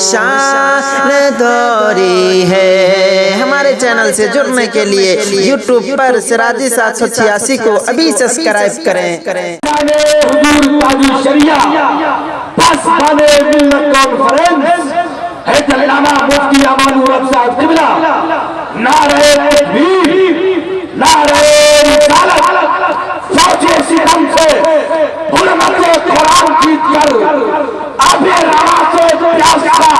شان دوری ہے۔ ہمارے چینل سے جڑنے کے لیے یوٹیوب پر سراجی 786 کو ابھی سبسکرائب کریں۔ حضور تاج الشریعہ پس بانے ملت کانفرنس حیدر علامہ مفتی امان الحق صاحب قبلہ نعرہ تکبیر نعرہ رسالت فوجِ ستم سے حرمت قرآن جیت کر آب رواں سے پیاس کا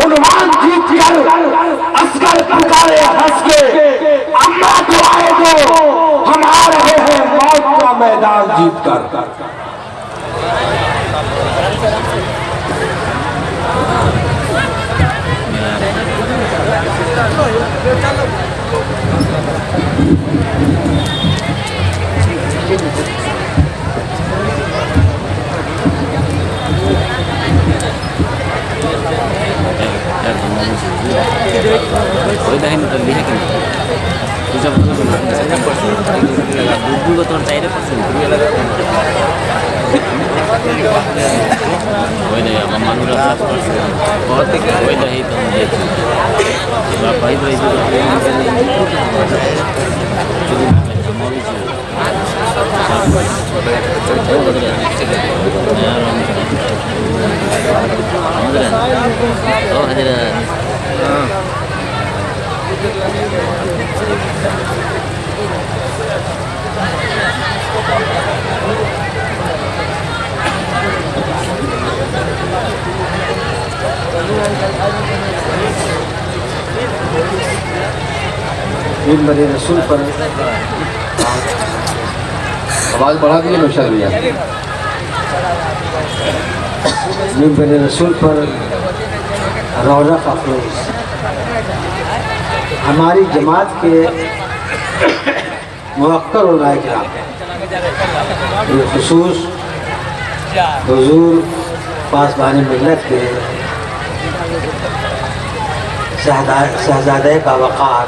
عنوان جیت کر عسکر پکارے ہنس کے اماں کو آئے دو ہم آ رہے ہیں موت کا میدان جیت کر۔ کوئی دہی نہیں تبلیغ ہے کہ نہیں دوسرا دودھ کو تو چاہیے کوئی نہیں امان الحق بہت کوئی دہی تو مجھے باپا ہی ممبر رسول پر آواز بڑھا دیئے نوشاد بھیا۔ ممبر رسول پر رونق افروز ہماری جماعت کے موقر علماء کرام بالخصوص حضور پاسبان ملت کے شہزادہ کا وقار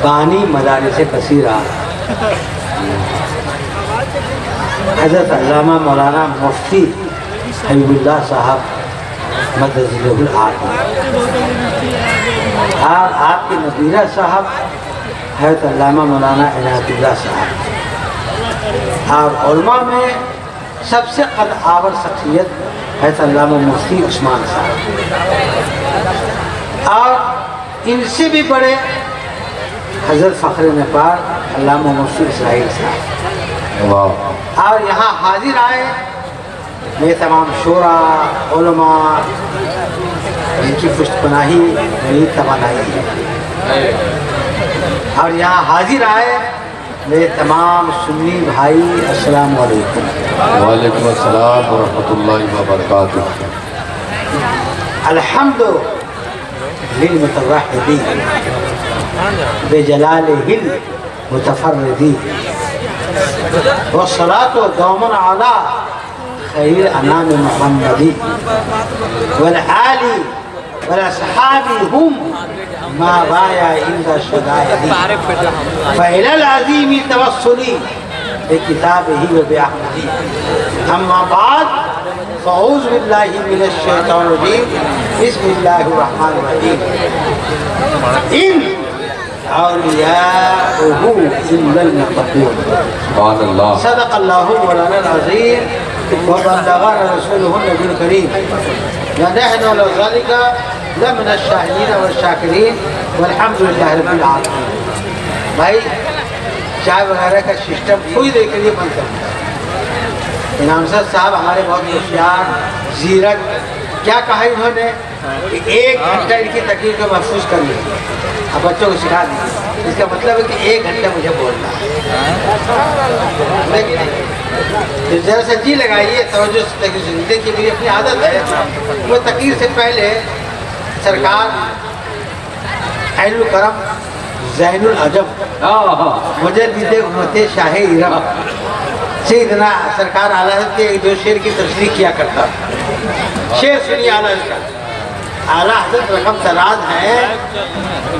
بانی مدارس کثیرہ حضرت علامہ مولانا مفتی حبیب اللہ صاحب مدذلہ العالی اور آپ کے نبیرہ صاحب حضرت علامہ مولانا عنایت اللہ صاحب اور علماء میں سب سے قد آور شخصیت حضرت علامہ مفتی عثمان صاحب اور ان سے بھی بڑے حضرت فخر نپار علامہ مفتی اسرائیل صاحب اور یہاں حاضر آئے یہ تمام شورا علماء ان کی پشت پناہی میری توانائی ہے اور یہاں حاضر آئے میرے تمام سنی بھائی السلام علیکم۔ وعلیکم السلام ورحمۃ اللہ وبرکاتہ۔ الحمد للمتوحد بجلالہ المتفرد والصلاة دوما علی خیر انام محمدی والآل والاصحاب هم ما بایا عند الشدائد فإلى العظیم توسلی بکتابہ و بأحمدی اما بعد فاعوذ باللہ من الشیطان الرجیم بسم اللہ الرحمن الرحیم ان اولیاؤہ الا المتقون سبحان اللہ۔ صدق اللہ مولانا العظیم وبلغنا رسوله النبی الکریم ونحن على ذلك لمن الشاہدین والشاکرین والحمد للہ رب العالمین۔ بھائی چائے وغیرہ کا سسٹم تھوڑی دیر کے لیے بند کریں۔ انعام صاحب ہمارے بہت ہوشیار زیرک کیا کہا انہوں نے کہ 1 گھنٹہ ان کی تقریر کو محفوظ کر لیا اب بچوں کو سکھا دیجیے۔ اس کا مطلب ہے کہ 1 گھنٹہ مجھے بولنا ہے لیکن ذرا سا جی لگائیے توجہ سے تقریر سنیے۔ دیکھیے میری اپنی عادت ہے وہ تقریر سے پہلے سرکار عین الکرم زین العجب مجدد امت شاہ ارم سیدنا سرکار اعلیٰ حضرت کے 2 شعر کی تشریح کیا کرتا شعر سنیے اعلیٰ حضرت کا۔ اعلیٰ حضرت رقم تراز ہے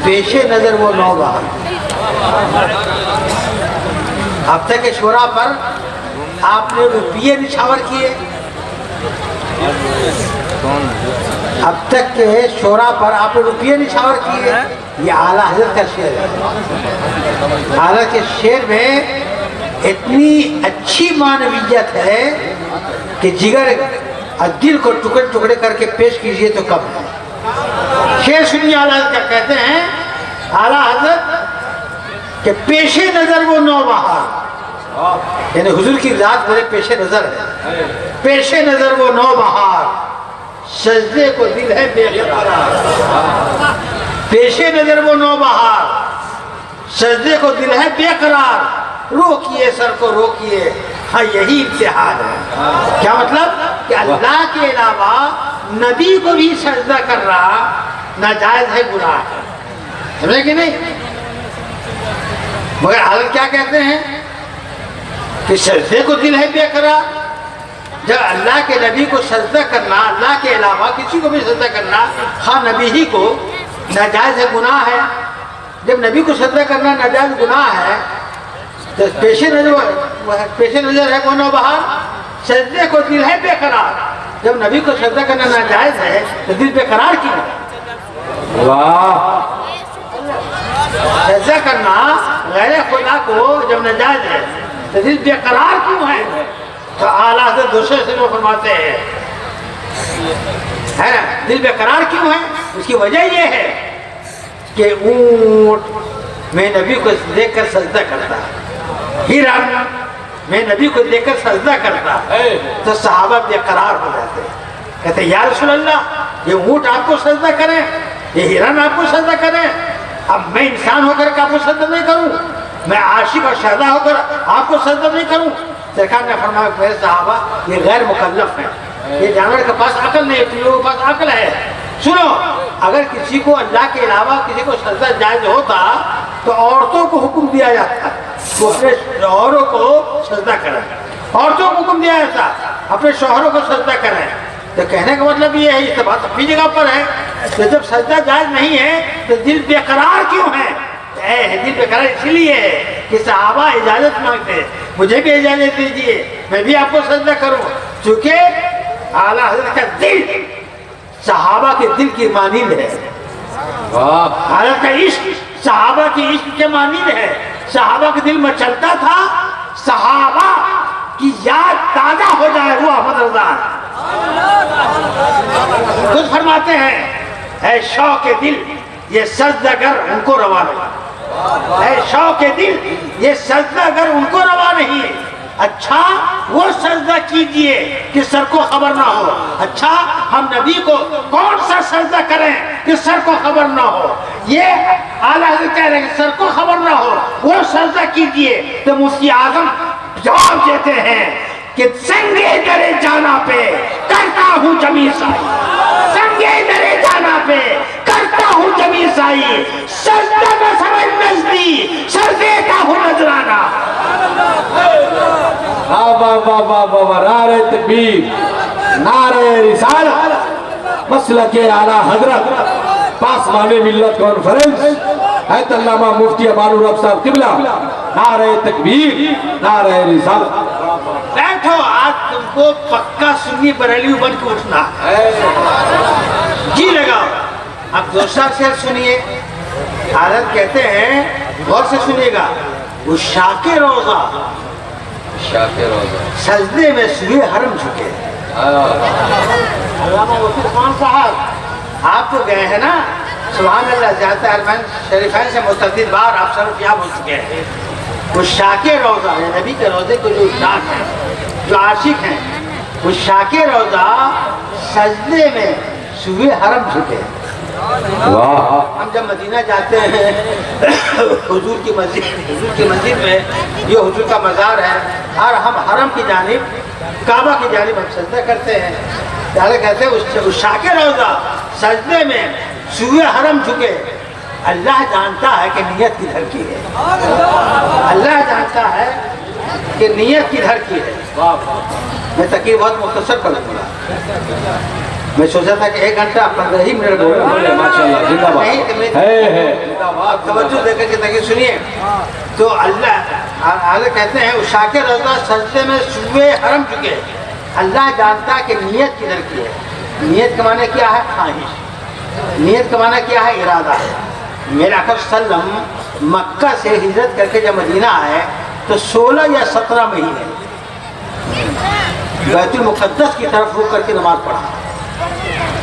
پیش نظر وہ 9 بہار ہفتہ کے شورا پر آپ نے روپیے نچھاور کیے اب تک کے شورا پر آپ نے روپیے نچھاور کیے. یہ اعلیٰ حضرت کا شعر ہے. اعلیٰ کے شعر میں اتنی اچھی معنویت ہے کہ جگر اور دل کو ٹکڑے ٹکڑے کر کے پیش کیجئے تو کم ہے. شعر سنیے اعلیٰ حضرت کا. کہتے ہیں اعلیٰ حضرت کہ پیش نظر وہ نوبہار، یعنی حضور کی ذات میرے پیش نظر ہے. پیش نظر وہ نوبہار، سجدے کو دل ہے بے قرار. پیش نظر وہ نوبہار، سجدے کو دل ہے بے قرار. روکیے سر کو روکیے، ہاں یہی امتحان ہے. کیا مطلب؟ کہ اللہ کے علاوہ نبی کو بھی سجدہ کر رہا ناجائز ہے، گناہ ہے. سمجھے کہ نہیں؟ مگر حضرت کیا کہتے ہیں کہ سجدے کو دل ہے بے قرار. جب اللہ کے نبی کو سجدہ کرنا، اللہ کے علاوہ کسی کو بھی سجدہ کرنا، خواہ نبی ہی کو، ناجائز ہے، گناہ ہے. جب نبی کو سجدہ کرنا ناجائز گناہ ہے تو پیش نظر ہے وہ نوبہار، سجدے کو دل ہے بے قرار. جب نبی کو سجدہ کرنا ناجائز ہے تو دل بے قرار کیوں ہے؟ واہ سجدہ کرنا غیر خدا کو جب ناجائز ہے تو دل بے قرار کیوں ہے؟ تو اعلیٰ حضرت دوسرے سے وہ فرماتے ہیں ہے نا، دل بے قرار کیوں ہے؟ اس کی وجہ یہ ہے کہ اونٹ میں نبی کو دیکھ کر سجدہ کرتا، ہرن میں نبی کو دیکھ کر سجدہ کرتا تو صحابہ بے قرار ہو جاتے. کہتے یا رسول اللہ، یہ اونٹ آپ کو سجدہ کریں، یہ ہرن آپ کو سجدہ کریں، اب میں انسان ہو کر آپ کو سجدہ نہیں کروں، میں عاشق اور شہدہ ہو کر آپ کو سجدہ نہیں کروں. سرکار نے فرمایا میرے صحابہ یہ غیر مکلف ہیں، یہ جانور کے پاس عقل نہیں، تم لوگوں کے پاس عقل ہے. سنو، اگر کسی کو اللہ کے علاوہ کسی کو سجدہ جائز ہوتا تو عورتوں کو حکم دیا جاتا وہ اپنے شوہروں کو سجدہ کریں. عورتوں کو حکم دیا جاتا اپنے شوہروں کو سجدہ کریں. تو کہنے کا مطلب یہ ہے، یہ بات اپنی جگہ پر ہے کہ جب سجدہ جائز نہیں ہے تو دل بے قرار کیوں ہے؟ دل بے قرار اس لیے ہے کہ صحابہ اجازت مانگتے ہیں، مجھے بھی اجازت دیجیے میں بھی آپ کو سجدہ کروں. چونکہ اعلیٰ حضرت کا دل صحابہ کے دل کی مانند ہے. حضرت کا عشق صحابہ کی عشق کے مانند ہے. صحابہ کے دل میں چلتا تھا صحابہ کی یاد تازہ ہو جائے وہ احمد رضا خود فرماتے ہیں اے شوق دل یہ سجدہ گر ان کو روا نہیں. اے شوق دل یہ سجدہ گر ان کو روا نہیں. اچھا وہ سجدہ کیجئے کہ سر کو خبر نہ ہو. اچھا ہم نبی کو کون سا سجدہ کریں کہ سر کو خبر نہ ہو؟ یہ اعلیٰ حضرت کہہ رہے ہیں کہ سر کو خبر نہ ہو وہ سجدہ کیجئے. تو مفتی اعظم جواب دیتے ہیں کہ سنگے درے جانا پہ کرتا ہوں جمی سائی، سنگے درے جانا پہ کرتا ہوں جمی سائی، سجدہ میں سمجھ نزدی سر دیتا ہوں نذرانہ. نعرہ تکبیر، نعرہ رسالت، مسلک اعلیٰ حضرت پاسبان ملت کانفرنس حضرت علامہ مفتی امان الرب صاحب قبلہ. نعرہ تکبیر، نعرہ رسالت. بیٹھو، آج تم کو پکا سنی بریلی بن کے اٹھنا جی لگاؤ. اب دوسرا شعر سنیے. حضرت کہتے ہیں غور سے سنیے گا، عشاق روضہ سجدے میں سوئے حرم جھکے. علامہ مفتی عثمان صاحب آپ تو گئے ہیں نا، سبحان اللہ، زیادہ حرمین شریفین سے متعدد بار آپ سرف یاب ہو چکے ہیں. عشاق روضہ نبی کے روضے کو جو عشاق ہیں، جو عاشق ہیں، عشاق روضہ سجدے میں سوئے حرم جھکے. ہم جب مدینہ جاتے ہیں حضور کی مسجد میں، یہ حضور کا مزار ہے، اور ہم حرم کی جانب، کعبہ کی جانب ہم سجدہ کرتے ہیں. لہذا کہتے ہیں عشاق روضہ سجدے میں سوئے حرم جھکے. اللہ جانتا ہے کہ نیت کدھر کی ہے، اللہ جانتا ہے کہ نیت کدھر کی ہے. میں تقریر بہت مختصر کروں گا. میں سوچا تھا کہ 1 گھنٹہ 15 ہی منٹ بولے. ماشاءاللہ، زندہ باد. توجہ دے کر کے تقریر سنیے. تو اللہ کہتے ہیں عشاق روضہ سجدے میں سوئے حرم چکے. اللہ جانتا ہے کہ نیت کدھر کی ہے. نیت کا معنی کیا ہے؟ خواہش. نیت کا معنی کیا ہے؟ ارادہ. میرے آقا صلی اللہ علیہ وسلم مکہ سے ہجرت کر کے جب مدینہ آئے تو 16 یا 17 مہینے بیت المقدس کی طرف رخ کر کے نماز پڑھا.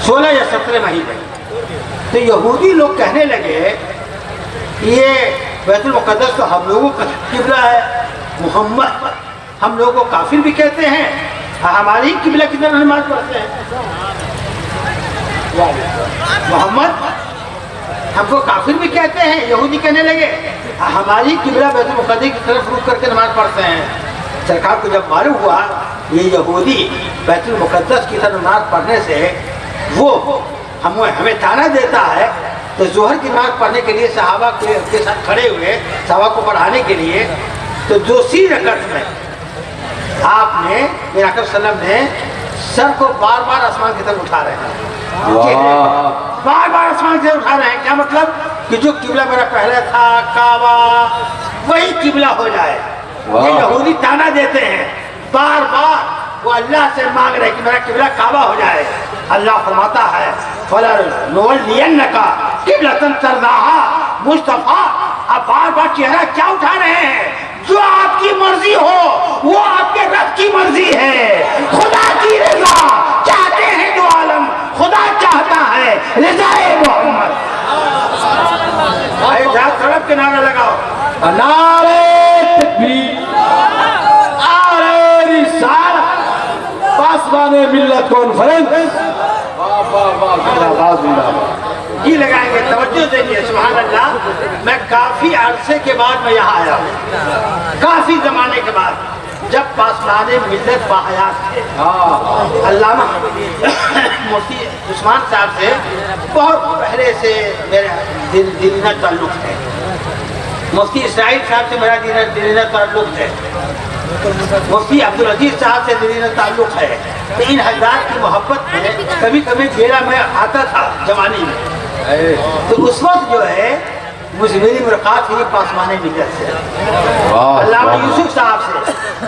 16 یا 17 مہینے. تو یہودی لوگ کہنے لگے یہ بیت المقدس تو ہم لوگوں کا قبلہ ہے، محمد ہم لوگوں کو کافر بھی کہتے ہیں، ہماری قبلہ کی طرف نماز پڑھتے ہیں. محمد ہم کو کافر بھی کہتے ہیں. یہودی کہنے لگے ہماری قبلہ بیت المقدس کی طرف رخ کر کے نماز پڑھتے ہیں. سرکار کو جب معلوم ہوا یہ یہودی بیت المقدس کی طرف نماز پڑھنے سے وہ ہمیں تانا دیتا ہے، تو ظہر کی نماز پڑھنے کے لیے صحابہ کے ساتھ کھڑے ہوئے صحابہ کو پڑھانے کے لیے. تو دوسری رکعت میں آپ نے میرے آقا صلی اللہ علیہ وسلم نے سر کو بار بار آسمان کی طرف اٹھا رہے ہیں، بار بار آسمان کی طرف اٹھا رہے ہیں. کیا مطلب؟ کہ جو قبلہ میرا پہلے تھا کعبہ وہی قبلہ ہو جائے. یہ یہودی تانا دیتے ہیں، بار بار وہ اللہ سے مانگ رہے کہ میرا قبلہ کعبہ ہو جائے. اللہ فرماتا ہے فَلَنُوَلِّيَنَّكَ قِبْلَةً تَرْضَاهَا مصطفیٰ. اب بار بار چہرہ کیا اٹھا رہے ہیں؟ جو آپ کی مرضی ہو وہ آپ کے رب کی مرضی ہے. خدا کی رضا چاہتے ہیں دو عالم، خدا چاہتا ہے رضائے محمد. بھائی جہاں سڑک کے نعرہ لگاؤ، نعرے تکبیر، نعرے رسالت، پاسبان ملت کانفرنس. یہ لگائیں گے. توجہ دیجیے. سبحان اللہ. میں کافی عرصے کے بعد میں یہاں آیا ہوں، کافی زمانے کے بعد، جب پاسبان ملت باحیات تھے. علامہ مفتی عثمان صاحب سے بہت پہلے سے میرا دلینہ تعلق ہے. مفتی اسرائیل صاحب سے میرا دلینہ تعلق ہے. مفتی عبدالعزیز صاحب سے دلینہ تعلق ہے. تو ان حضرات کی محبت میں کبھی کبھی بیرا میں آتا تھا جوانی میں. تو اس وقت جو ہے مجھے میری ملاقات ہوئی پاسبان ملت سے، علامہ یوسف صاحب سے.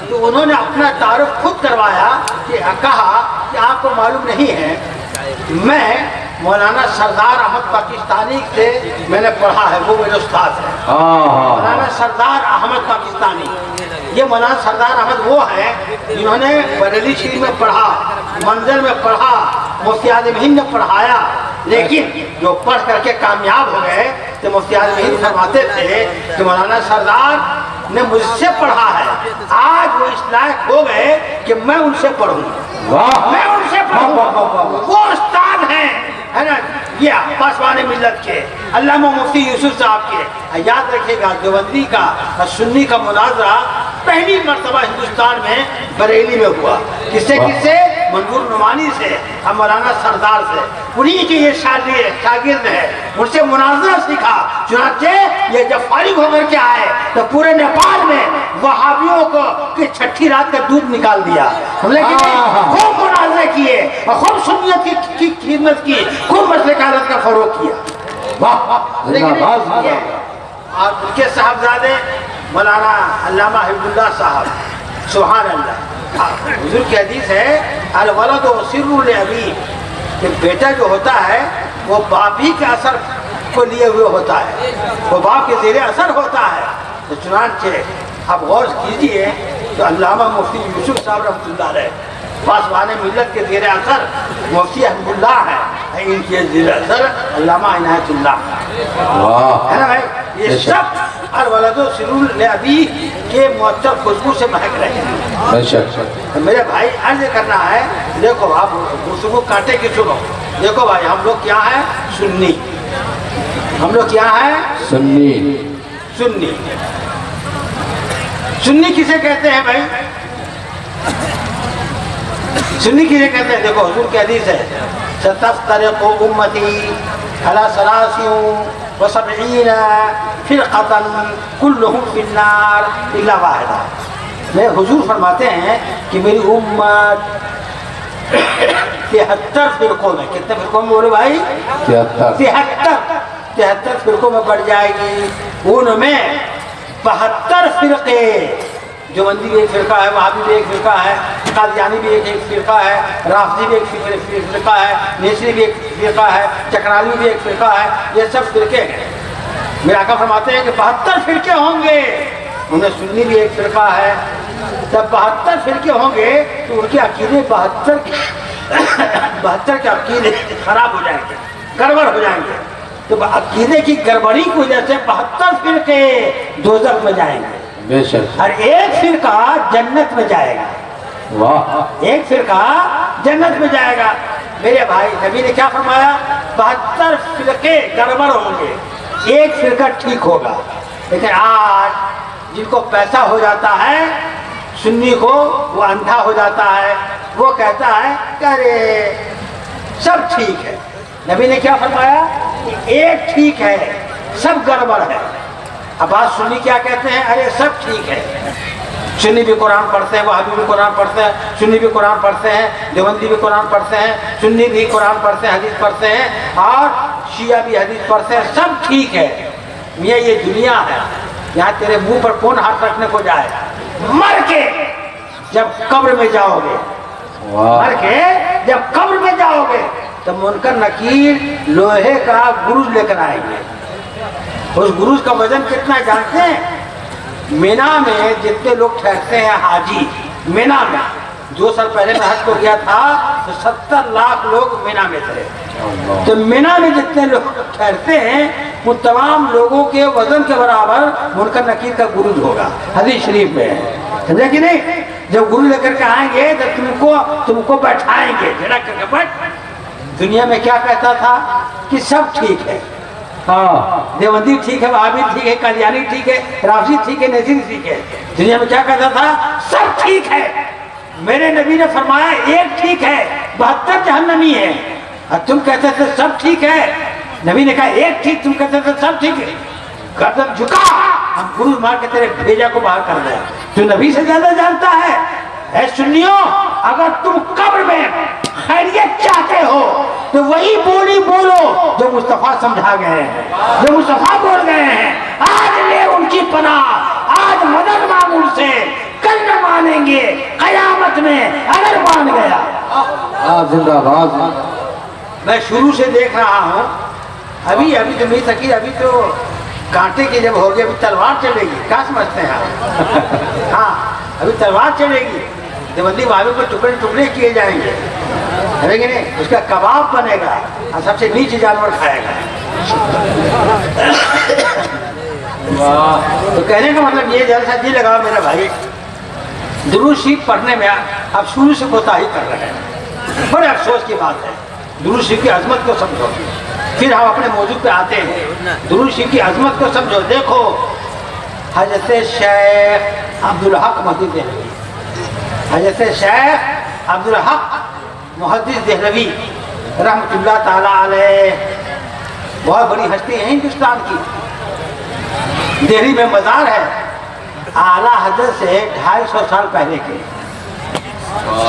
تو انہوں نے اپنا تعارف خود کروایا کہ کہا کہ آپ کو معلوم نہیں ہے میں مولانا سردار احمد پاکستانی سے میں نے پڑھا ہے، وہ میرے استاد ہیں. مولانا سردار احمد پاکستانی. یہ مولانا سردار احمد وہ ہیں جنہوں نے بریلی شریف میں پڑھا، منزل میں پڑھا، مفتی اعظم ہند نے پڑھایا. لیکن جو پڑھ کر کے کامیاب ہو گئے تو مفتی اعظم ہند فرماتے تھے کہ مولانا سردار نے مجھ سے پڑھا ہے، آج وہ اس لائق ہو گئے کہ میں ان سے پڑھوں، میں ان سے پڑھوں. وہ استاد ہیں ہے نا یہ پاسبان ملت کے علامہ مفتی یوسف صاحب کے. یاد رکھیے گا دیوبندی کا اور سنی کا مناظرہ پہلی مرتبہ ہندوستان میں بریلی میں ہوا. کس سے؟ منظور نعمانی سے اور مولانا سردار سے. انہیں کے یہ شاگرد ہے، ان سے مناظرہ سیکھا. چنانچہ یہ جب فارغ ہو کر کے آئے تو پورے نیپال میں وہابیوں کو کہ چھٹی رات کا دودھ نکال دیا. ہم نے خوب مناظرے کیے اور خوب سنیت کی خدمت کی، خوب مسلک حالت کا فروغ کیا. اور ان کے صاحبزادے مولانا علامہ حفظ اللہ صاحب. سبحان اللہ. حضور کی حدیث ہے الولد سر لابیہ، کہ بیٹا جو ہوتا ہے وہ باپ ہی کے اثر کو لیے ہوئے ہوتا ہے، وہ باپ کے زیر اثر ہوتا ہے. تو چنانچہ آپ غور کیجئے تو علامہ مفتی یوسف صاحب رحمۃ اللہ علیہ پاسبان ملت کے زیر اثر مفتی احمد اللہ ہے، ان کے زیر اثر علامہ عنایت اللہ ہے نا بھائی. یہ سب الولد سر لابیہ کے معطر خوشبو سے مہک رہے ہیں. میرے بھائی عرض کرنا ہے، دیکھو آپ گفتگو کاٹے کی سنو. دیکھو بھائی ہم لوگ کیا ہیں؟ سنی. ہم لوگ کیا ہیں؟ سنی. سنی. سنی کسے کہتے ہیں بھائی؟ سنی کسے کہتے ہیں؟ دیکھو حضور کی حدیث ہے ستفترق امتی علی 73 فرقة كلهم في النار الا واحدہ. میں حضور فرماتے ہیں کہ میری امت 73 فرقوں میں، کتنے فرقوں میں بولے بھائی؟ 73 فرقوں میں بڑھ جائے گی. ان میں 72 فرقے، جو بندی بھی ایک فرقہ ہے، وہابی بھی ایک فرقہ ہے، قادیانی بھی ایک فرقہ ہے، رافضی بھی ایک فرقہ ہے، نیسری بھی ایک فرقہ ہے، چکرالی بھی ایک فرقہ ہے، یہ سب فرقے ہیں۔ میرے آقا فرماتے ہیں کہ 72 فرقے ہوں گے، انہیں سنی بھی ایک فرقہ ہے۔ جب 72 فرقے ہوں گے تو ان کے عقیدے 72 کے عقیدے خراب ہو جائیں گے، گڑبڑ ہو جائیں گے۔ تو عقیدے کی گڑبڑی کی وجہ سے 72 فرقے دوزخ میں جائیں گے، بے شک، اور ایک فرقہ جنت میں جائے گا۔ واہ، ایک فرقہ جنت میں جائے گا۔ میرے بھائی نبی نے کیا فرمایا؟ 72 فرقے گڑبڑ ہوں گے، ایک فرقہ ٹھیک ہوگا۔ لیکن آج جن کو پیسہ ہو جاتا ہے، سنی کو وہ اندھا ہو جاتا ہے، وہ کہتا ہے کہ ارے سب ٹھیک ہے۔ نبی نے کیا فرمایا؟ کہ ایک ٹھیک ہے، سب گڑبڑ ہے۔ اب آج سنی کیا کہتے ہیں؟ ارے سب ٹھیک ہے۔ سنی بھی قرآن پڑھتے ہیں، وہابی بھی قرآن پڑھتے ہیں، سنی بھی قرآن پڑھتے ہیں، دیوبندی بھی قرآن پڑھتے ہیں، سنی بھی قرآن پڑھتے ہیں، حدیث پڑھتے ہیں، اور شیعہ بھی حدیث پڑھتے ہیں، سب ٹھیک ہے۔ میاں یہ دنیا ہے، یہاں تیرے منہ پر کون ہاتھ رکھنے کو جائے؟ مر کے جب قبر میں جاؤ گے، مر کے جب قبر میں جاؤ گے تو منکر نکیر لوہے کا گروج لے کر آئیں گے۔ اس گروج کا وزن کتنا جانتے ہیں؟ مینا میں جتنے لوگ ٹھہرتے ہیں حاجی، مینا میں 2 سال پہلے میں حج کو گیا تھا تو 70 لاکھ لوگ مینا میں تھے۔ تو مینا میں جتنے لوگ ٹھہرتے ہیں وہ تمام لوگوں کے وزن کے برابر منکر نکیر کا گروج ہوگا، حدیث شریف میں ہے، سمجھے کہ نہیں؟ جب گروج لے کر کے آئیں گے تو تم کو بیٹھائیں گے، جھڑک کر کے بیٹھ۔ دنیا میں کیا کہتا تھا؟ کہ سب ٹھیک ہے، ہاں دیوبندی ٹھیک ہے، وہابی ٹھیک ہے، قادیانی ٹھیک ہے، رافضی ٹھیک ہے، نیسری ٹھیک ہے۔ دنیا میں کیا کہتا تھا؟ سب ٹھیک ہے۔ میرے نبی نے فرمایا ایک ٹھیک ہے، 72 جہنمی ہے۔ اور تم کہتے تھے سب ٹھیک ہے، نبی نے کہا ایک ٹھیک، تم کہتے تھے سب ٹھیک ہے، گردن جھکا، ہم گروج مار کے تیرے بھیجا کو باہر کر دیں۔ تو نبی سے زیادہ جانتا ہے۔ اے سنیو، اگر تم قبر میں خیریت چاہتے ہو تو وہی بولی بولو جو مصطفیٰ سمجھا گئے ہیں، جو مصطفیٰ بول گئے ہیں۔ آج لے ان کی پناہ، آج مدد مانگ ان سے، کل نہ مانیں گے قیامت میں اگر مان گیا۔ زندہ باد۔ میں شروع سے دیکھ رہا ہوں، ابھی تو نہیں سکی، ابھی تو کانٹے کی جب ہوگی ابھی تلوار چلے گی، کیا سمجھتے ہیں آپ؟ ہاں ابھی تلوار چلے گی، دیوبندی والوں کو ٹکڑے ٹکڑے کیے جائیں گے، ہے کہ نہیں؟ اس کا کباب بنے گا اور سب سے نیچے جانور کھائے گا۔ تو کہنے کا مطلب یہ جلسہ جی لگا میرا بھائی، درود شریف پڑھنے میں اب شروع سے کوتاہی کر رہے ہیں، بڑے افسوس کی بات ہے۔ درود شریف کی عظمت کو سمجھو، پھر ہم اپنے موضوع پہ آتے ہیں۔ درود شریف کی عظمت کو سمجھو۔ دیکھو حضرت شیخ عبدالحق محدث دہلوی، حضرت شیخ عبدالحق محدث دہلوی رحمۃ اللہ تعالیٰ علیہ، بہت بڑی ہستی ہے ہندوستان کی۔ دہلی میں مزار ہے اعلیٰ حضرت سے 250 سال پہلے کے،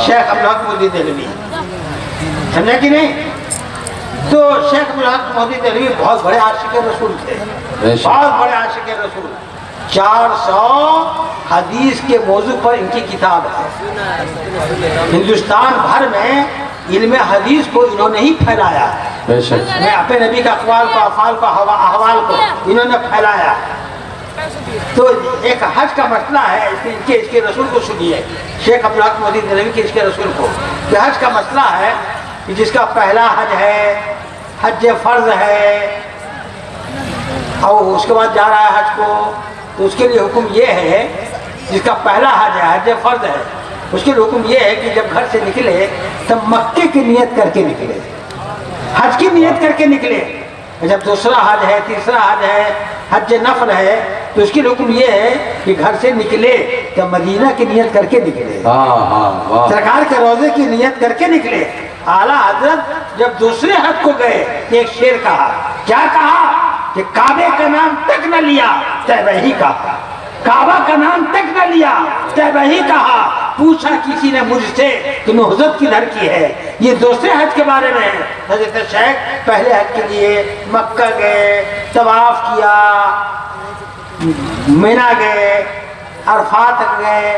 شیخ عبدالحق محدث دہلوی، سمجھا کہ نہیں؟ تو شیخ عبدالحق محدث دہلوی بہت بڑے عاشق رسول تھے، بہت بڑے عاشق رسول۔ 400 حدیث کے موضوع پر ان کی کتاب ہے۔ ہندوستان بھر میں علم حدیث کو انہوں نے ہی پھیلایا، میں اپنے نبی کا اقوال کو، افعال کو، احوال کو انہوں نے پھیلایا۔ تو ایک حج کا مسئلہ ہے، اس کے رسول کو سنیے، شیخ عبدالحق محدث دہلوی کے اس کے رسول کو، کہ حج کا مسئلہ ہے کہ جس کا پہلا حج ہے، حج فرض ہے، اور اس کے بعد جا رہا ہے حج کو، تو اس کے لیے حکم یہ ہے، جس کا پہلا حج ہے، حج فرض ہے، اس کے لیے حکم یہ ہے کہ جب گھر سے نکلے تب مکے کی نیت کر کے نکلے، حج کی نیت کر کے نکلے۔ جب دوسرا حج ہے، تیسرا حج ہے، حج نفل ہے، تو اس کے لیے حکم یہ ہے کہ گھر سے نکلے تب مدینہ کی نیت کر کے نکلے، سرکار کے روضے کی نیت کر کے نکلے۔ اعلیٰ حضرت جب دوسرے حج کو گئے ایک شعر کہا، کیا کہا؟ کہ کعبے کا نام تک نہ لیا تیبہ ہی کہا، کعبہ کا نام تک نہ لیا تیبہ ہی کہا، پوچھا کسی نے مجھ سے کہ نہضت کدھر کی ہے۔ یہ دوسرے حج کے بارے میں ہے۔ حضرت شیخ پہلے حج کے لیے مکہ گئے، طواف کیا، مینا گئے، عرفات گئے،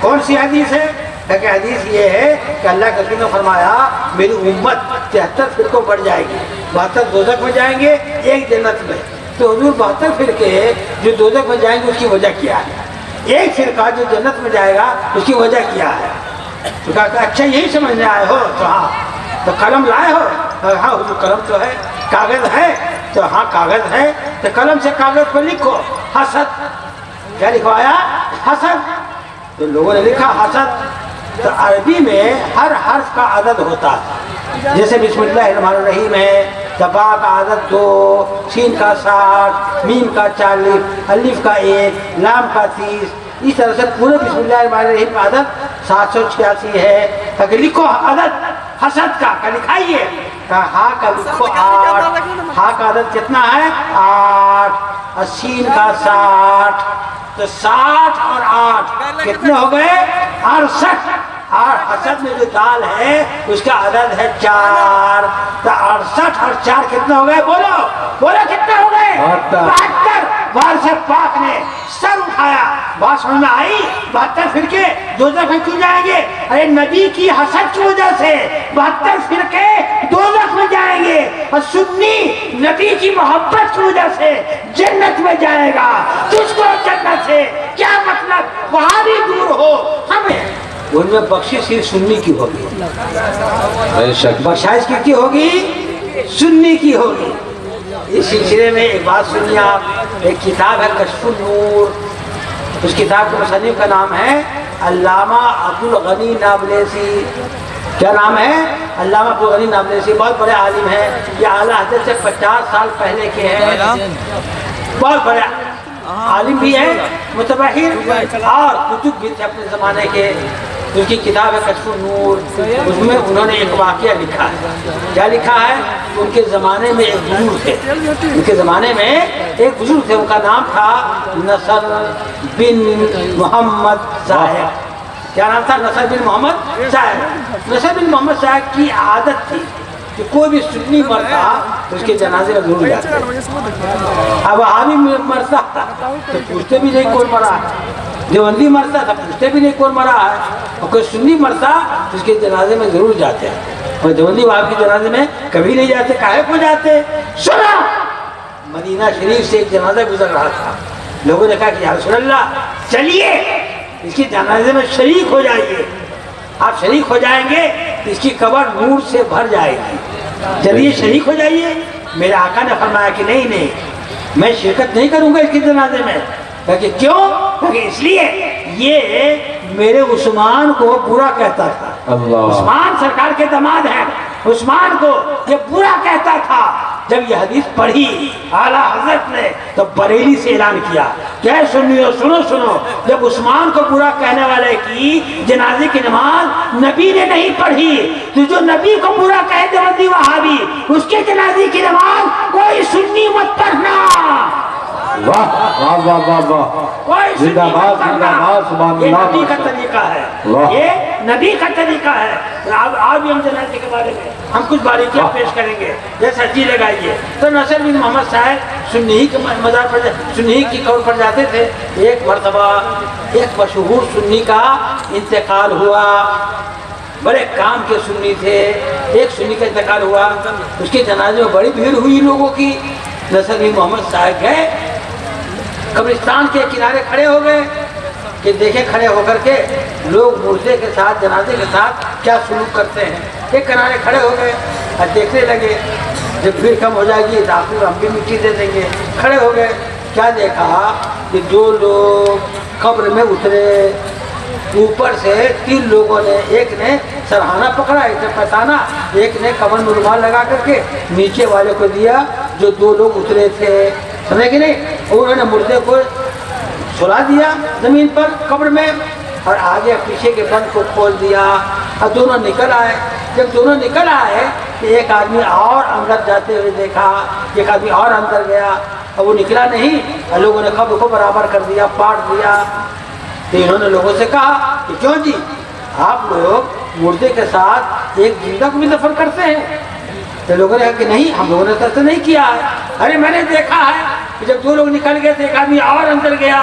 کون سی حدیث ہے؟ کہ حدیث یہ ہے کہ اللہ کے رسول نے فرمایا میری امت 73 فرقوں بڑھ جائے گی، 72 دوزخ میں جائیں گے، ایک جنت میں۔ تو حضور 72 فرقے جو دوزخ میں جائیں گے اس کی وجہ کیا ہے؟ ایک فرقہ جو جنت میں جائے گا اس کی وجہ کیا ہے؟ تو کہا کہ اچھا یہی سمجھنے آئے ہو؟ تو ہاں۔ تو قلم لائے ہو؟ ہاں حضور قلم تو ہے۔ کاغذ ہے؟ تو ہاں کاغذ ہے۔ تو قلم سے کاغذ پر لکھو حسد۔ کیا لکھوایا؟ حسد۔ تو لوگوں نے لکھا حسد۔ تو عربی میں ہر حرف کا عدد ہوتا ہے، جیسے بسم اللہ الرحمن الرحیم ہے تو با کا عدد 2، سین کا 60، میم کا 40، الف کا 1، لام کا 30۔ اس طرح سے پورے بسم اللہ الرحمن الرحیم کا عدد 786 ہے۔ تاکہ لکھو عدد حسد کا لکھائیے، ہاں کا لکھو 8۔ ہاں کا عدد کتنا ہے؟ 8۔ اور سین کا 60۔ تو 60 اور 8 کتنے ہو گئے؟ 68۔ اور حسد میں جو دال ہے اس کا عدد ہے 4۔ تو 68 اور 4 کتنے ہو گئے؟ بولو بولو کتنے ہو گئے؟ 72۔ بار سے پاک نے سر اٹھایا، بات سمجھ میں آئی؟ 72 فرقے دوزخ میں کیوں جائیں گے؟ ارے نبی کی حسد کی وجہ سے 72 فرقے دوزخ میں جائیں گے، اور سنی نبی کی محبت کی وجہ سے جنت میں جائے گا۔ تجھ کو جنت سے کیا مطلب؟ وہاں بھی دور ہو ہمیں۔ ان میں بخشش صرف سنی کی ہوگی، بخشائش کس کی ہوگی؟ سنی کی ہوگی۔ اس سلسلے میں ایک بات سنیے آپ، ایک کتاب ہے کشف النور، اس کتاب کے مصنف کا نام ہے علامہ عبدالغنی نابلسی۔ کیا نام ہے؟ علامہ عبدالغنی نابلسی، بہت بڑے عالم ہیں، یہ اعلیٰ حضرت سے 50 سال پہلے کے ہیں، بہت بڑے عالم بھی ہیں، متبحر، اور کتب بھی تھے اپنے زمانے کے۔ اس کی کتاب ہے کشف النور، اس میں انہوں نے ایک واقعہ لکھا ہے۔ کیا لکھا ہے؟ ان کے زمانے میں ایک بزرگ تھے، ان کے زمانے میں ایک بزرگ تھے، ان کا نام تھا نصر بن محمد صاحب۔ کیا نام تھا؟ نصر بن محمد صاحب۔ نصر بن محمد صاحب کی عادت تھی کہ کوئی بھی سنی مرتا اس کے جنازے میں ضرور جاتے۔ اب عالم مرتا تو پوچھتے بھی نہیں کون مرا ہے، دیوبندی مرتا تھا پوچھتے بھی نہیں کون مرا ہے، اور کوئی سنی مرتا تو اس کے جنازے میں ضرور جاتے ہیں، اور دیوبندی باپ کے جنازے میں کبھی نہیں جاتے۔ کاہے کو جاتے؟ سنا مدینہ شریف سے ایک جنازہ گزر رہا تھا، لوگوں نے کہا کہ یا رسول اللہ چلیے اس کی جنازے میں شریک ہو جائیے، آپ شریک ہو جائیں گے تو اس کی قبر نور سے بھر جائے گی، چلیے شریک ہو جائیے۔ میرے آقا نے فرمایا کہ نہیں نہیں، میں شرکت نہیں کروں گا اس کے جنازے میں۔ کہ کیوں؟ کہ اس لیے یہ میرے عثمان کو برا کہتا تھا، عثمان سرکار کے داماد ہیں، عثمان کو یہ برا کہتا تھا۔ جب یہ حدیث پڑھی اعلیٰ حضرت نے تو بریلی سے اعلان کیا کہ سنیو سنو سنو، جب عثمان کو برا کہنے والے کی جنازے کی نماز نبی نے نہیں پڑھی تو جو نبی کو برا کہے دیوبندی وہابی اس کے جنازے کی نماز کوئی سنی مت پڑھنا۔ واہ واہ واہ واہ واہ، زندہ باد زندہ باد، سبحان یہ اللہ۔ نبی کا طریقہ ہے، یہ نبی کا طریقہ ہے۔ آج بھی ہم جنازے کے بارے میں ہم کچھ باریکیاں پیش کریں گے، جیسا جی لگائیے۔ تو نصر بن محمد صاحب سنی کے مزار پر سنی کی قبر پر جاتے تھے۔ ایک مرتبہ ایک مشہور سنی کا انتقال ہوا، بڑے کام کے سنی تھے، ایک سنی کا انتقال ہوا، اس کے جنازے میں بڑی بھیڑ ہوئی لوگوں کی۔ نصر بن محمد صاحب گئے قبرستان کے کنارے کھڑے ہو گئے کہ دیکھیں کھڑے ہو کر کے لوگ مردے کے ساتھ جنازے کے ساتھ کیا سلوک کرتے ہیں۔ ایک کنارے کھڑے ہو گئے اور دیکھنے لگے، جب بھیڑ کم ہو جائے گی تو آخر ہم بھی مٹی دے دیں گے۔ کھڑے ہو گئے، کیا دیکھا کہ 2 لوگ قبر میں اترے، اوپر سے 3 لوگوں نے، ایک نے سرہانہ پکڑا، ایک نے پتانہ، ایک نے کمر میں رومال لگا کر کے نیچے والے کو دیا جو 2 لوگ اترے تھے، سمجھے کہ نہیں؟ انہوں نے مردے کو سلا دیا زمین پر قبر میں، اور آگے پیچھے کے بند کو کھول دیا، اور دونوں نکل آئے۔ جب دونوں نکل آئے تو ایک آدمی اور اندر جاتے ہوئے دیکھا، ایک آدمی اور اندر گیا، اور وہ نکلا نہیں، اور لوگوں نے قبر کو برابر کر دیا، پاٹ دیا۔ تو انہوں نے لوگوں سے کہا کہ کیوں جی آپ لوگ مردے کے ساتھ ایک زندہ کو بھی دفن کرتے ہیں؟ تو لوگوں نے کہا کہ نہیں، ہم لوگوں نے ایسا نہیں کیا ہے۔ ارے میں نے دیکھا ہے کہ جب 2 لوگ نکل گئے تو ایک آدمی اور اندر گیا،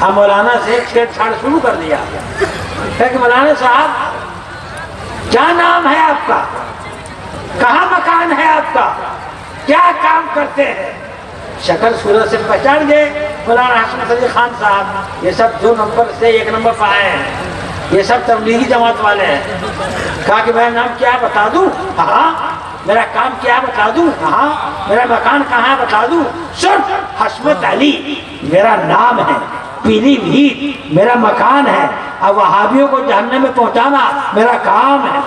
اب مولانا سے چھیڑ چھاڑ شروع کر دیا کہ مولانا صاحب کیا نام ہے آپ کا، کہاں مکان ہے آپ کا، کیا کام کرتے ہیں؟ شکل صورت سے پہچان گئے مولانا حسن علی خان صاحب، یہ سب 2 نمبر سے 1 نمبر پر آئے ہیں، یہ سب تبلیغی جماعت والے ہیں۔ کہا کہ میرا نام کیا بتا دوں؟ ہاں۔ میرا کام کیا بتا دوں؟ ہاں۔ میرا مکان کہاں بتا دوں؟ صرف حشمت علی میرا نام ہے، پیلی بھیت میرا مکان ہے، اب وہابیوں کو جہنم میں پہنچانا میرا کام ہے،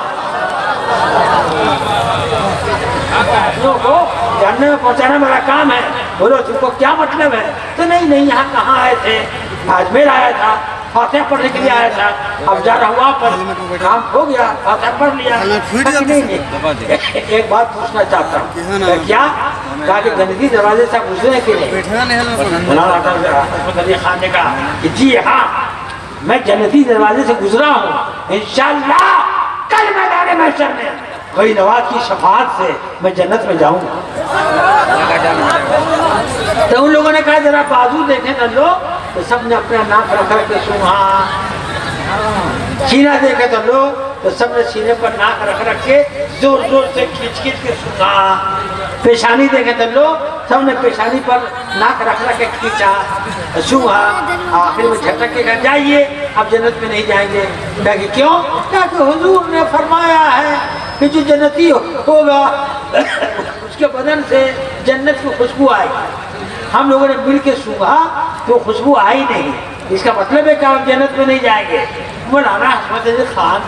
کو جہنم میں پہنچانا میرا کام ہے۔ بولو تم کو کیا مطلب ہے؟ تو نہیں یہاں کہاں آئے تھے؟ اجمیر آیا تھا، فاتحہ پڑھنے کے لیے آیا تھا، اب جا رہا ہوا پر کام ہو گیا، فاتحہ پڑھ لیا۔ ایک بات پوچھنا چاہتا ہوں، کیا؟ کہا کہ جنتی دروازے سے گزرے کہ نہیں؟ مولانا حسن علی خان نے کہا کہ جی ہاں میں جنتی دروازے سے گزرا ہوں، انشاءاللہ کل میدان محشر میں غوث نواز کی شفاعت سے میں جنت میں جاؤں گا۔ تو ان لوگوں نے کہا ذرا بازو دیکھیں تو لو، تو سب نے اپنا ناک رکھ کے سنا، سینہ دیکھے تو لو، تو سب نے سینے پر ناک رکھ کے زور سے کھینچ کے سنا، پیشانی دیکھے تو لو، سب نے پیشانی پر ناک رکھ کے کھینچا سنا، آخر میں جھٹک کے کہا جائیے اب جنت میں نہیں جائیں گے۔ کہا کہ کیوں؟ کہا کہ حضور نے فرمایا ہے کہ جو جنتی ہوگا اس کے بدن سے جنت کی خوشبو آئے گی۔ ہم لوگوں نے مل کے سونگھا تو خوشبو آئی نہیں، اس کا مطلب ہے کہ ہم جنت میں نہیں جائیں گے۔ مولانا حسن علی خان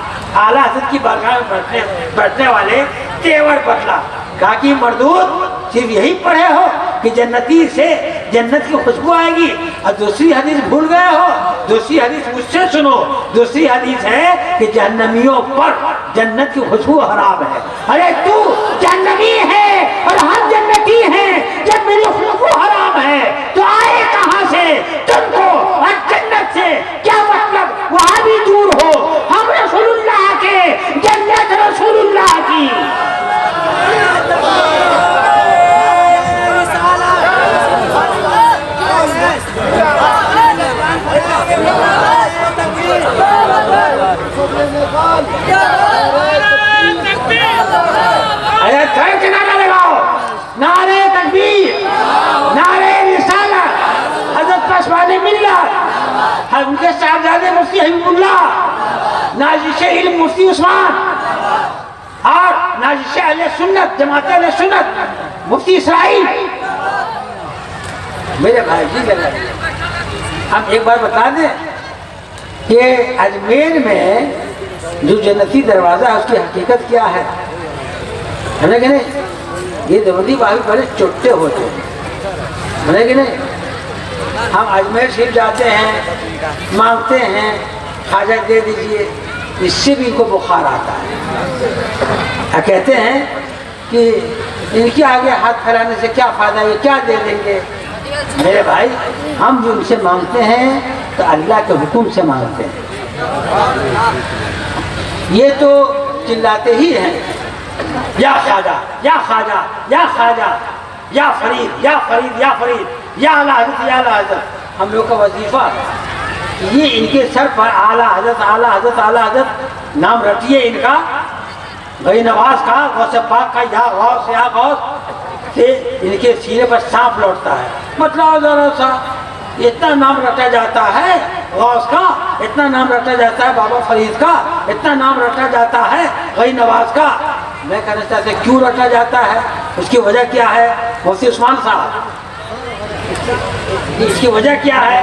اعلیٰ حضرت کی بارگاہ میں بیٹھنے والے تیور بدلا، کہا کہ مردود صرف یہی پڑھے ہو کہ جنتی سے جنت کی خوشبو آئے گی، اور دوسری حدیث بھول گئے ہو؟ دوسری حدیث مجھ سے سنو، دوسری حدیث ہے کہ جہنمیوں پر جنت کی خوشبو حرام ہے۔ ارے تو جہنمی ہے اور ہم جنتی ہیں، جب میری خوشبو حرام ہے تو آئے کہاں سے تم کو اور جنت سے؟ کیا مطلب وہاں بھی دور ہو، ہم رسول اللہ کے، جنت رسول اللہ کی۔ نعرہ لگاؤ، نعرہ تکبیر، نعرہ رسالت، حضرت پاسبان ملت، ان کے صاحبزادے مفتی حبیب اللہ، نازش علم مفتی عثمان، اور نازش اہل سنت جماعت اہل سنت مفتی اسرائیل۔ میرے بھائی جی لگا ہم ایک بار بتا دیں کہ اجمیر میں جو جنتی دروازہ ہے اس کی حقیقت کیا ہے نا کہ نہیں؟ یہ دیوبندی بھائی بڑے چوٹے ہوتے ہیں ہے کہ نہیں؟ ہم اجمیر شریف جاتے ہیں، مانگتے ہیں خواجہ دے دیجئے، اس سے بھی ان کو بخار آتا ہے، کہتے ہیں کہ ان کے آگے ہاتھ پھیلانے سے کیا فائدہ، یہ کیا دے دیں گے؟ میرے بھائی ہم جو ان سے مانگتے ہیں تو اللہ کے حکم سے مانگتے ہیں، یہ تو چلاتے ہی ہیں یا خواجہ یا خواجہ یا خواجہ یا فرید یا فرید یا فرید یا اعلیٰ حضرت یا اعلیٰ حضرت۔ ہم لوگ کا وظیفہ یہ ان کے سر پر اعلیٰ حضرت اعلیٰ حضرت اعلیٰ حضرت نام رٹیے ان کا، غوث نواز کا، غوث پاک کا، یا غوث یا غوث سے ان کے سینے پر سانپ لوٹتا ہے۔ مطلب ذرا سا اتنا نام رٹا جاتا ہے غوث کا، اتنا نام رٹا جاتا ہے بابا فرید کا، اتنا نام رٹا جاتا ہے غوث نواز کا۔ میں کہنا چاہتا ہوں کیوں رٹا جاتا ہے، اس کی وجہ کیا ہے؟ مفتی عثمان صاحب اس کی وجہ کیا ہے؟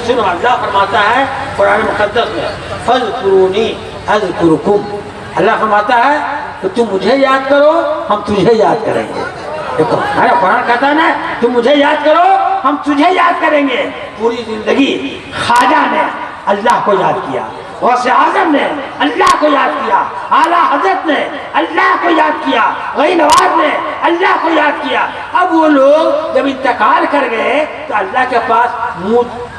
سنو، اللہ فرماتا ہے قرآن مقدس میں فَاذْكُرُونِي أَذْكُرُكُمْ، اللہ فرماتا ہے کہ تم مجھے یاد کرو ہم تجھے یاد کریں گے۔ دیکھو قرآن کہتا ہے نا تم مجھے یاد کرو ہم تجھے یاد کریں گے۔ پوری زندگی خواجہ نے اللہ کو یاد کیا، غوث اعظم نے اللہ کو یاد کیا، اعلیٰ حضرت نے اللہ کو یاد کیا، غوث نواز نے اللہ کو یاد کیا۔ اب وہ لوگ جب انتقال کر گئے تو اللہ کے پاس منہ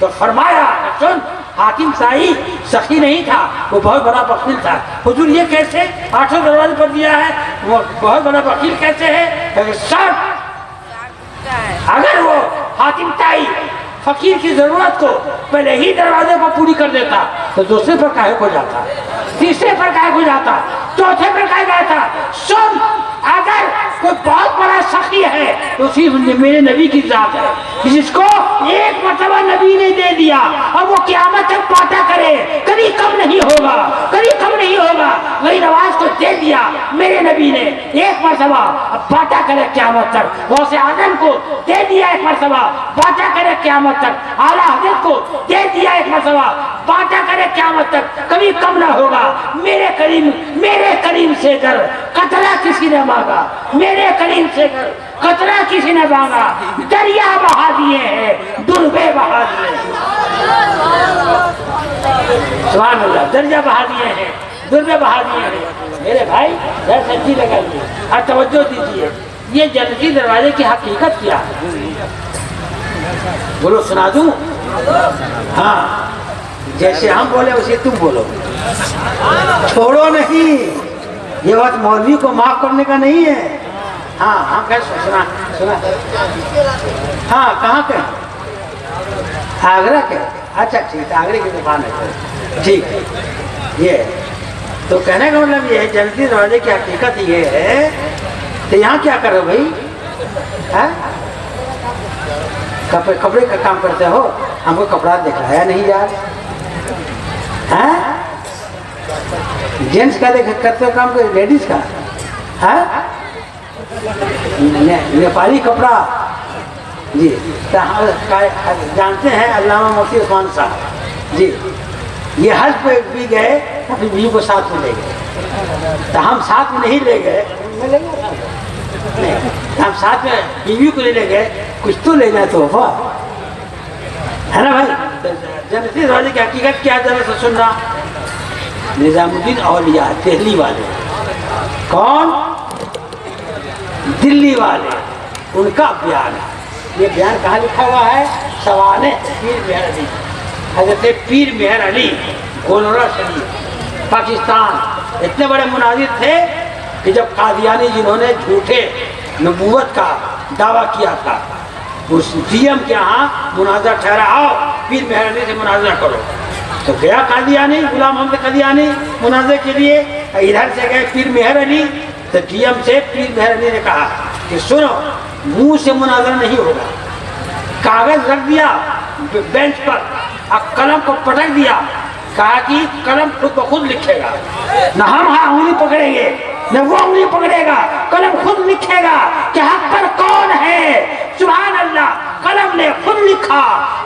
تو فرمایا سن حاکم شاہی سخی نہیں تھا، وہ بہت بڑا بخیل تھا۔ حضور یہ کیسے 800 دروازے پر دیا ہے، وہ بہت بڑا بخیل کیسے ہے؟ سر اگر وہ حاکم تائی فقیر کی ضرورت کو پہلے ہی دروازے پر پوری کر دیتا تو دوسرے پر کاہے کو جاتا، تیسرے پر کاہے کو جاتا، چوتھے پر کاہے جاتا؟ سن اگر کوئی بہت بڑا سخی ہے تو صرف میرے نبی کی ذات ہے، جس کو ایک مرتبہ نبی نے دے دیا اور وہ قیامت تک پاتا کرے، کبھی کم نہیں ہوگا، کبھی کم نہیں ہوگا۔ وہی نواز کو دے دیا میرے نبی نے ایک مرتبہ، اب پاتا کرے قیامت تک۔ غوث اعظم کو دے دیا ایک مرتبہ، پاتا کرے قیامت تک۔ اعلیٰ حضرت کو دے دیا ایک مرتبہ، پاتا کرے قیامت تک، کبھی کم نہ ہوگا۔ میرے کریم سے گر قطرہ کسی نے مانگا، میرے کریم سے گر قطرہ کسی نے مانگا، دریا بہا دیے ہیں، دربے بہا دیے ہیں۔ سبحان اللہ، دریا بہا دیے ہیں، دربے بہا دیے ہیں۔ میرے بھائی ذرا سچی لگا لیے اور توجہ دیجیے، یہ جنتی دروازے کی حقیقت کیا ہے؟ بولو سنا دوں؟ ہاں، جیسے ہم بولے اسے تم بولو، چھوڑو نہیں۔ یہ بات مولوی کو معاف کرنے کا نہیں ہے۔ ہاں ہاں کیسے سنا ہاں کہاں کے؟ آگرہ کے؟ اچھا ٹھیک، آگرے کی دکان ہے، ٹھیک ہے۔ یہ تو کہنے کا مطلب یہ ہے جنتی دروازے کی حقیقت یہ ہے، تو یہاں کیا کرو بھائی؟ کپڑے کا کام کرتے ہو، ہم کو کپڑا دکھایا نہیں یار۔ جینٹس کا کرتے ہو کام، لیڈیز کا نیپالی کپڑا جی جانتے ہیں علامہ مفتی عثمان صاحب جی، یہ حج پہ بھی گئے اپنی بیوی کو ساتھ میں لے گئے، تو ہم ساتھ میں نہیں لے گئے، ہم ساتھ میں بیوی کو لے گئے، کچھ تو لے جائے تحفہ ہے نا بھائی۔ جنتی دروازے کی حقیقت کیا ذرا سے سننا۔ نظام الدین اولیاء دہلی والے، کون؟ دلی والے، ان کا بیان ہے۔ یہ بیان کہاں لکھا ہوا ہے؟ سوانح پیر مہر علی، حضرت پیر مہر علی گولڑا شریف پاکستان۔ اتنے بڑے مناظر تھے کہ جب قادیانی جنہوں نے جھوٹے نبوت کا دعویٰ کیا تھا، اس ڈی ایم کے یہاں مناظرہ ٹھہرا، آؤ پیر مہر علی سے مناظرہ کرو، تو گیا قادیانی غلام محمد قادیانی مناظرے کے لیے، ادھر سے گئے پیر مہر علی، تو ڈی ایم سے پیر مہر علی نے کہا کہ سنو منہ سے مناظرہ نہیں ہوگا، کاغذ رکھ دیا بینچ پر اور قلم کو پٹک دیا، کہا کہ قلم خود بخود لکھے گا، نہ ہم انگلی پکڑیں گے نہ وہ انگلی پکڑے گا، قلم خود لکھے گا کہ حق پر کون ہے۔ سبحان اللہ، قلم نے خود لکھا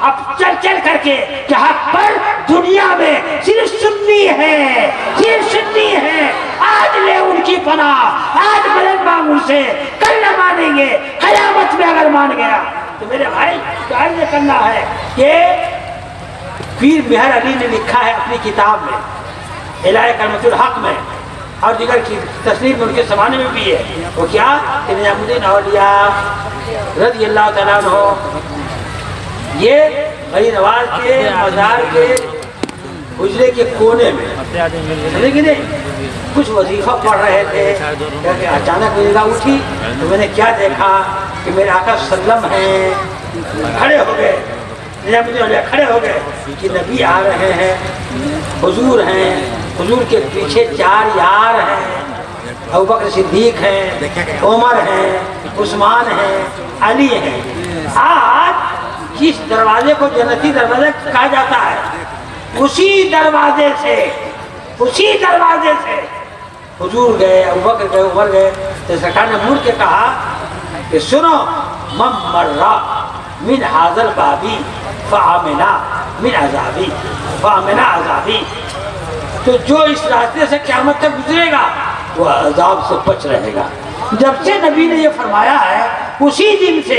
اب چل چل کر کے کہ حق پر دنیا میں صرف سنی ہے، صرف سنی ہے۔ آج لے ان کی پناہ، آج بلند مانگ ان سے، کل نہ مانیں گے، قیامت میں اگر مان گیا تو میرے بھائی کیا یہ کرنا ہے کہ پیر مہر علی نے لکھا ہے اپنی کتاب میں الہ کلمۃ الحق میں، اور دیگر کی تصنیف ان کے زمانے میں بھی ہے، وہ کیا کہ نظام الدین اولیاء رضی اللہ تعالیٰ عنہ یہ غنی نواز کے مزار کے حجرے کے کونے میں لیکن کچھ وظیفہ پڑھ رہے تھے کہ اچانک میری نگاہ اٹھی تو میں نے کیا دیکھا کہ میرے آقا سلم ہیں، کھڑے ہو گئے، کھڑے ہو گئے کہ نبی آ رہے ہیں، حضور ہیں، حضور کے پیچھے 4 یار ہیں، ابوبکر صدیق ہیں، عمر ہیں، عثمان ہیں، علی ہیں۔ آج جس دروازے کو جنتی دروازے کہا جاتا ہے، اسی دروازے سے حضور گئے، ابوبکر گئے، عمر گئے، تو سرکار نے مڑ کے کہا کہ سنو من مرہ من حاضر بابی فآمنا من عذابی، فآمنا عذابی، تو جو اس راستے سے قیامت تک گزرے گا وہ عذاب سے بچ رہے گا۔ جب سے نبی نے یہ فرمایا ہے اسی دن سے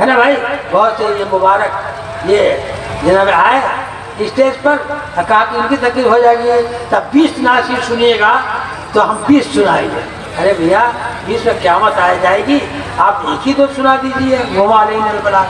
ہے نا بھائی؟ بہت سے یہ مبارک یہ جناب آئے اسٹیج پر، کہا کہ ان کی تکلیف ہو جائے گی تب 20 نعشیر سنیے گا تو ہم 20 سنائیں گے۔ ارے بھیا 20 میں قیامت آ جائے گی، آپ ایک ہی تو سنا دیجیے، گھما لیں گے بلا